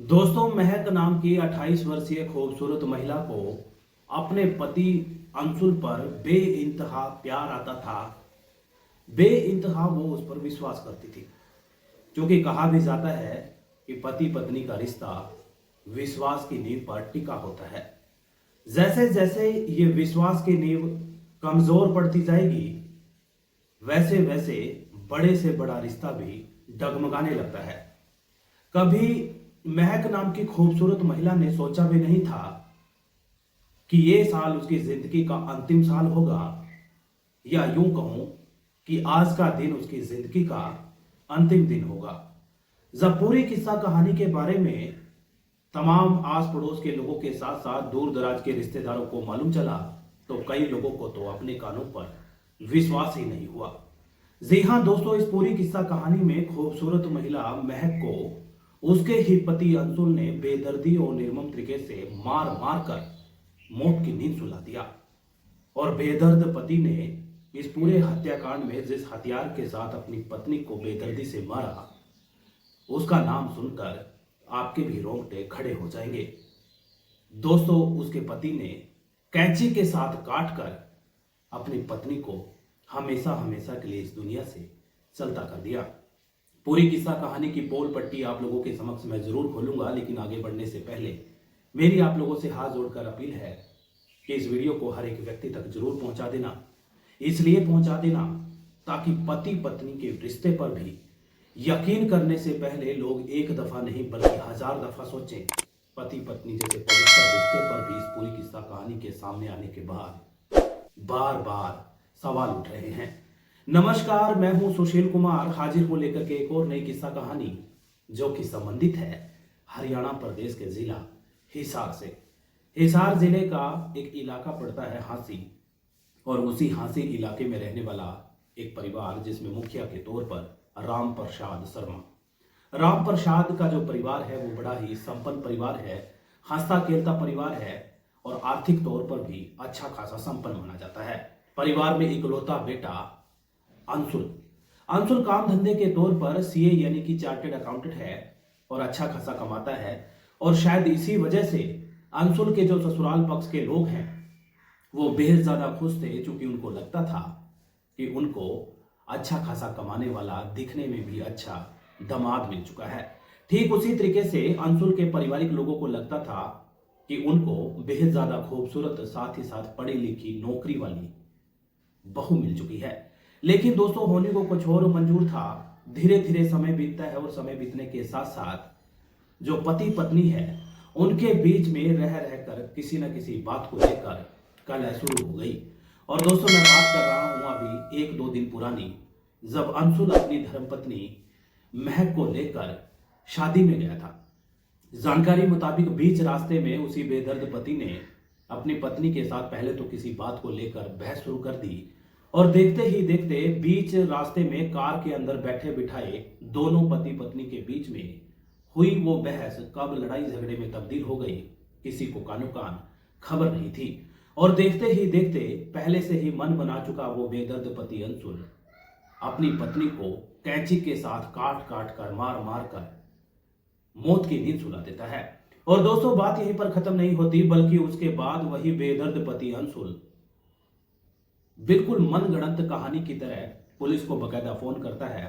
दोस्तों, महक नाम की 28 वर्षीय खूबसूरत महिला को अपने पति अंशुल पर बेइंतहा प्यार आता था। बेइंतहा वो उस पर विश्वास करती थी, क्योंकि कहा भी जाता है कि पति पत्नी का रिश्ता विश्वास की नींव पर टिका होता है। जैसे जैसे ये विश्वास की नींव कमजोर पड़ती जाएगी, वैसे वैसे बड़े से बड़ा रिश्ता भी डगमगाने लगता है। कभी महक नाम की खूबसूरत महिला ने सोचा भी नहीं था कि ये साल उसकी जिंदगी का अंतिम साल होगा, या यूं कहूं कि आज का दिन उसकी जिंदगी का अंतिम दिन होगा। जब पूरी किस्सा कहानी के बारे में तमाम आस पड़ोस के लोगों के साथ साथ दूर दराज के रिश्तेदारों को मालूम चला, तो कई लोगों को तो अपने कानों पर विश्वास ही नहीं हुआ। जी हां दोस्तों, इस पूरी किस्सा कहानी में खूबसूरत महिला महक को उसके ही पति अंशुल ने बेदर्दी और निर्मम तरीके से मार मार कर मौत की नींद सुला दिया। और बेदर्द पति ने इस पूरे हत्याकांड में जिस हथियार के साथ अपनी पत्नी को बेदर्दी से मारा, उसका नाम सुनकर आपके भी रोंगटे खड़े हो जाएंगे। दोस्तों, उसके पति ने कैंची के साथ काट कर अपनी पत्नी को हमेशा हमेशा के लिए इस दुनिया से चलता कर दिया। पूरी किस्सा कहानी की पोल पट्टी आप लोगों के समक्ष मैं जरूर खोलूंगा, लेकिन आगे बढ़ने से पहले मेरी आप लोगों से हाथ जोड़कर अपील है कि इस वीडियो को हर एक व्यक्ति तक जरूर पहुंचा देना। इसलिए पहुंचा देना ताकि पति पत्नी के रिश्ते पर भी यकीन करने से पहले लोग एक दफा नहीं बल्कि 1000 दफा सोचें। पति पत्नी जैसे पवित्र रिश्ते पर भी इस पूरी किस्सा कहानी के सामने आने के बाद बार बार सवाल उठ रहे हैं। नमस्कार, मैं हूं सुशील कुमार, हाजिर हूं लेकर के एक और नई किस्सा कहानी, जो कि संबंधित है हरियाणा प्रदेश के जिला हिसार से। हिसार जिले का एक इलाका पड़ता है हांसी, और उसी हांसी इलाके में रहने वाला एक परिवार, जिसमें मुखिया के तौर पर राम प्रसाद शर्मा। राम प्रसाद का जो परिवार है वो बड़ा ही संपन्न परिवार है, हंसता खेलता परिवार है, और आर्थिक तौर पर भी अच्छा खासा संपन्न माना जाता है। परिवार में इकलौता बेटा अंशुल काम धंधे के तौर पर सीए यानी कि चार्टेड अकाउंटेंट है और अच्छा खासा कमाता है। और शायद इसी वजह से अंशुल के जो ससुराल पक्ष के लोग हैं वो बेहद ज्यादा खुश थे, क्योंकि उनको लगता था कि उनको अच्छा खासा कमाने वाला, दिखने में भी अच्छा दामाद मिल चुका है। ठीक उसी तरीके से अंशुल के पारिवारिक लोगों को लगता था कि उनको बेहद ज्यादा खूबसूरत, साथ ही साथ पढ़ी लिखी, नौकरी वाली बहू मिल चुकी है। लेकिन दोस्तों, होने को कुछ और मंजूर था। धीरे धीरे समय बीतता है, और समय बीतने के साथ साथ जो पति पत्नी है उनके बीच में रह रहकर किसी न किसी बात को लेकर कलह शुरू हो गई। और दोस्तों, मैं बात कर रहा हूं अभी 1-2 दिन पुरानी, जब अंशुल अपनी धर्मपत्नी महक को लेकर शादी में गया था। जानकारी मुताबिक बीच रास्ते में उसी बेदर्द पति ने अपनी पत्नी के साथ पहले तो किसी बात को लेकर बहस शुरू कर दी, और देखते ही देखते बीच रास्ते में कार के अंदर बैठे बिठाए दोनों पति पत्नी के बीच में हुई वो बहस कब लड़ाई झगड़े में तब्दील हो गई, किसी को कानो कान खबर नहीं थी। और देखते ही देखते पहले से ही मन बना चुका वो बेदर्द पति अंशुल अपनी पत्नी को कैंची के साथ काट काट कर, मार मार कर मौत की नींद सुला देता है। और दोस्तों, बात यहीं पर खत्म नहीं होती, बल्कि उसके बाद वही बेदर्द पति अंशुल बिल्कुल मनगढ़ंत कहानी की तरह पुलिस को बकायदा फोन करता है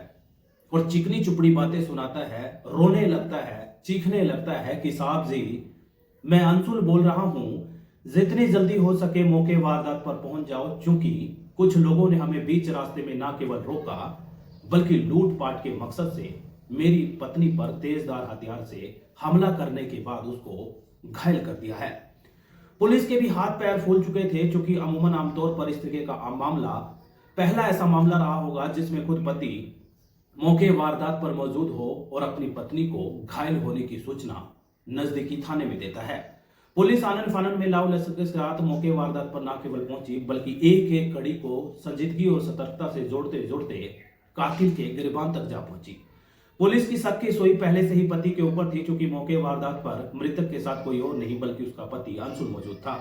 और चिकनी चुपड़ी बातें सुनाता है, रोने लगता है, चीखने लगता है कि साहब जी, मैं अंशुल बोल रहा हूं, जितनी जल्दी हो सके मौके वारदात पर पहुंच जाओ, क्योंकि कुछ लोगों ने हमें बीच रास्ते में ना केवल रोका बल्कि लूटपाट के मकसद से मेरी पत्नी पर तेजधार हथियार से हमला करने के बाद उसको घायल कर दिया है। पुलिस के भी हाथ पैर फूल चुके थे, क्योंकि अमूमन आमतौर पर इस तरीके का मामला पहला ऐसा मामला रहा होगा जिसमें खुद पति मौके वारदात पर मौजूद हो और अपनी पत्नी को घायल होने की सूचना नजदीकी थाने में देता है। पुलिस आनन फानन में लाव लश्कर के साथ मौके वारदात पर न केवल पहुंची, बल्कि एक एक कड़ी को संजीदगी और सतर्कता से जोड़ते जोड़ते कातिल के गिरबान तक जा पहुंची। पुलिस की शक की सुई पहले से ही पति के ऊपर थी, क्योंकि मौके वारदात पर मृतक के साथ कोई और नहीं बल्कि उसका पति अंशुल मौजूद था।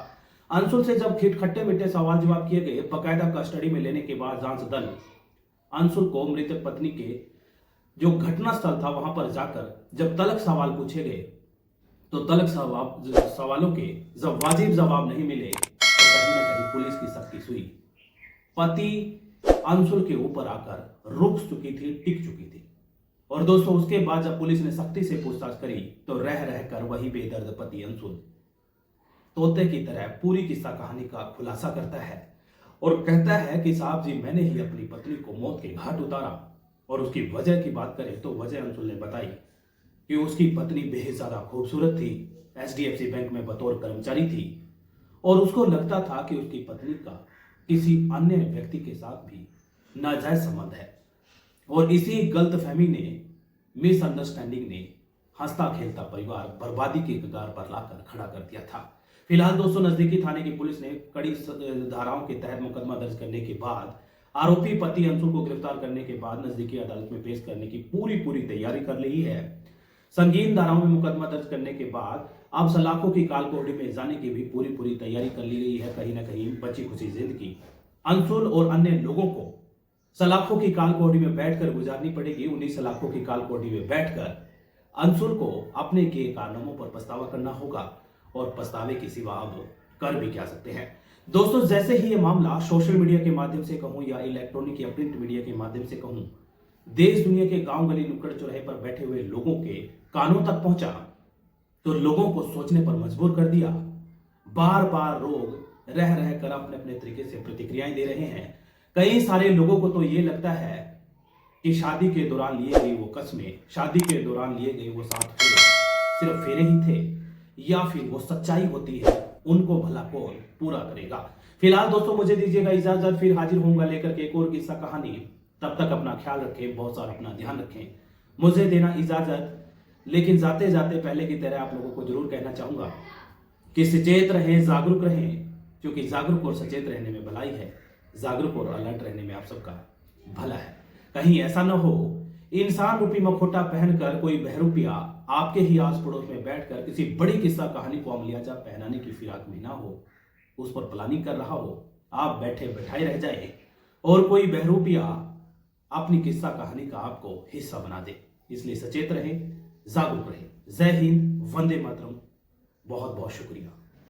अंशुल से जब खट्टे मीठे सवाल जवाब किए गए, बकायदा कस्टडी में लेने के बाद जांच दल अंशुल को मृतक पत्नी के जो घटना स्थल था वहां पर जाकर जब तलक सवाल पूछे गए, तो तलक सवालों के जब वाजिब जवाब नहीं मिले तो कहीं ना कहीं पुलिस की सख्ती सुई। पति अंशुल के ऊपर आकर रुक चुकी थी, टिक चुकी थी। और दोस्तों उसके बाद जब पुलिस ने सख्ती से पूछताछ करी तो रह रहकर वही बेदर्द पति अंशुल तोते की तरह पूरी किस्सा कहानी का खुलासा करता है और कहता है कि साहब जी, मैंने ही अपनी पत्नी को मौत के घाट उतारा। और उसकी वजह की बात करें तो वजह अंशुल ने बताई कि उसकी पत्नी बेहद ज्यादा खूबसूरत थी, HDFC बैंक में बतौर कर्मचारी थी और उसको लगता था कि उसकी पत्नी का किसी अन्य व्यक्ति के साथ भी नाजायज संबंध है। और इसी गलतफहमी ने, मिसअंडरस्टैंडिंग ने हंसता खेलता परिवार बर्बादी के कगार पर लाकर खड़ा कर दिया था। फिलहाल दोस्तों नजदीकी थाने की पुलिस ने कड़ी धाराओं के तहत मुकदमा दर्ज करने के बाद आरोपी पति अंशुल को गिरफ्तार करने के बाद नजदीकी अदालत में पेश करने की पूरी तैयारी कर ली है। संगीन धाराओं में मुकदमा दर्ज करने के बाद अब सलाखों की कालकोठरी में जाने की भी पूरी तैयारी कर ली गई है। कहीं ना कहीं बची खुशी जिंदगी अंशुल और अन्य लोगों को सलाखों की कालकोठरी में बैठकर गुजारनी पड़ेगी। उन्हीं सलाखों की कालकोठरी में बैठकर अंशुल को अपने किए कारनामों पर पछतावा करना होगा और पछतावे के सिवा अब कर भी क्या सकते हैं। दोस्तों जैसे ही ये मामला सोशल मीडिया के माध्यम से कहूं या इलेक्ट्रॉनिक या प्रिंट मीडिया के माध्यम से कहूं, देश दुनिया के गांव गली नुक्कड़ चौराहे पर बैठे हुए लोगों के कानों तक पहुंचा तो लोगों को सोचने पर मजबूर कर दिया। बार बार लोग रह रहकर अपने अपने तरीके से प्रतिक्रियाएं दे रहे हैं। कई सारे लोगों को तो ये लगता है कि शादी के दौरान लिए गए वो कस्में, शादी के दौरान लिए गए वो 7 फेरे सिर्फ फेरे ही थे या फिर वो सच्चाई होती है, उनको भला कौन पूरा करेगा। फिलहाल दोस्तों मुझे दीजिएगा इजाजत, फिर हाजिर होऊंगा लेकर के एक और किस्सा कहानी। तब तक अपना ख्याल रखें, बहुत सारा अपना ध्यान रखें, मुझे देना इजाजत। लेकिन जाते जाते पहले की तरह आप लोगों को जरूर कहना चाहूंगा कि सचेत रहें, जागरूक रहें, क्योंकि जागरूक और सचेत रहने में भलाई है, जागरूक और अलर्ट रहने में आप सबका भला है। कहीं ऐसा न हो इंसान रूपी मखोटा पहनकर कोई बहरूपिया आपके ही आस पड़ोस में बैठकर किसी बड़ी किस्सा कहानी को अमलियाजा पहनाने की फिराक में ना हो, उस पर प्लानिंग कर रहा हो, आप बैठे बैठाए रह जाए और कोई बहरूपिया अपनी किस्सा कहानी का आपको हिस्सा बना दे। इसलिए सचेत रहें, जागरूक रहें। जय हिंद, वंदे मातरम, बहुत बहुत शुक्रिया।